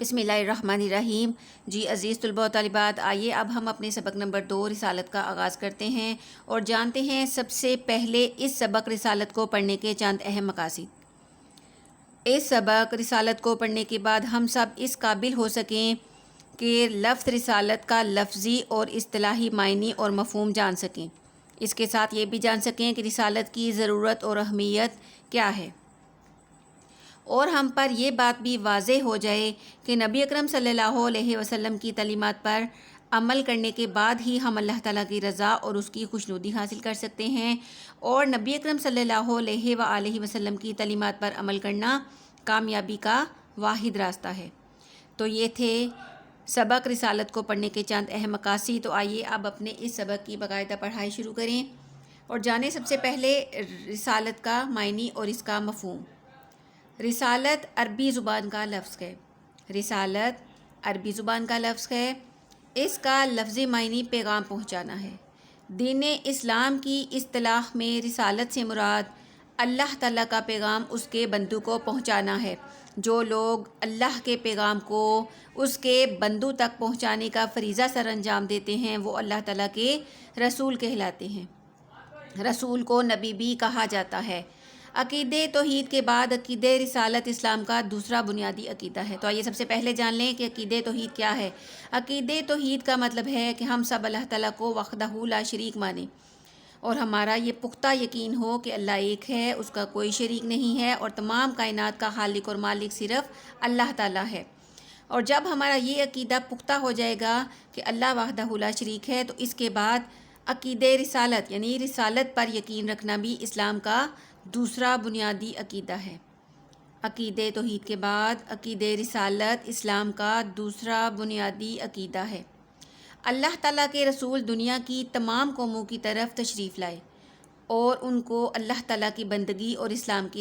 بسم اللہ الرحمن الرحیم۔ جی عزیز طلباء و طالبات، آئیے اب ہم اپنے سبق نمبر 2 رسالت کا آغاز کرتے ہیں اور جانتے ہیں سب سے پہلے اس سبق رسالت کو پڑھنے کے چند اہم مقاصد۔ اس سبق رسالت کو پڑھنے کے بعد ہم سب اس قابل ہو سکیں کہ لفظ رسالت کا لفظی اور اصطلاحی معنی اور مفہوم جان سکیں۔ اس کے ساتھ یہ بھی جان سکیں کہ رسالت کی ضرورت اور اہمیت کیا ہے، اور ہم پر یہ بات بھی واضح ہو جائے کہ نبی اکرم صلی اللہ علیہ وسلم کی تعلیمات پر عمل کرنے کے بعد ہی ہم اللہ تعالیٰ کی رضا اور اس کی خوشنودی حاصل کر سکتے ہیں، اور نبی اکرم صلی اللہ علیہ وآلہ وسلم کی تعلیمات پر عمل کرنا کامیابی کا واحد راستہ ہے۔ تو یہ تھے سبق رسالت کو پڑھنے کے چند اہم مقاصد۔ تو آئیے اب اپنے اس سبق کی باقاعدہ پڑھائی شروع کریں اور جانیں سب سے پہلے رسالت کا معنی اور اس کا مفہوم۔ رسالت عربی زبان کا لفظ ہے۔ رسالت عربی زبان کا لفظ ہے۔ اس کا لفظی معنی پیغام پہنچانا ہے۔ دین اسلام کی اصطلاح میں رسالت سے مراد اللہ تعالیٰ کا پیغام اس کے بندوں کو پہنچانا ہے۔ جو لوگ اللہ کے پیغام کو اس کے بندوں تک پہنچانے کا فریضہ سر انجام دیتے ہیں وہ اللہ تعالیٰ کے رسول کہلاتے ہیں۔ رسول کو نبی بھی کہا جاتا ہے۔ عقیدہ توحید کے بعد عقیدہ رسالت اسلام کا دوسرا بنیادی عقیدہ ہے۔ تو آئیے سب سے پہلے جان لیں کہ عقیدہ توحید کیا ہے۔ عقیدہ توحید کا مطلب ہے کہ ہم سب اللہ تعالیٰ کو وحدہ لا شریک مانیں اور ہمارا یہ پختہ یقین ہو کہ اللہ ایک ہے، اس کا کوئی شریک نہیں ہے اور تمام کائنات کا خالق اور مالک صرف اللہ تعالیٰ ہے۔ اور جب ہمارا یہ عقیدہ پختہ ہو جائے گا کہ اللہ وحدہ لا شریک ہے، تو اس کے بعد عقیدہ رسالت یعنی رسالت پر یقین رکھنا بھی اسلام کا دوسرا بنیادی عقیدہ ہے۔ عقیدہ توحید کے بعد عقیدہ رسالت اسلام کا دوسرا بنیادی عقیدہ ہے۔ اللہ تعالیٰ کے رسول دنیا کی تمام قوموں کی طرف تشریف لائے اور ان کو اللہ تعالیٰ کی بندگی اور اسلام کی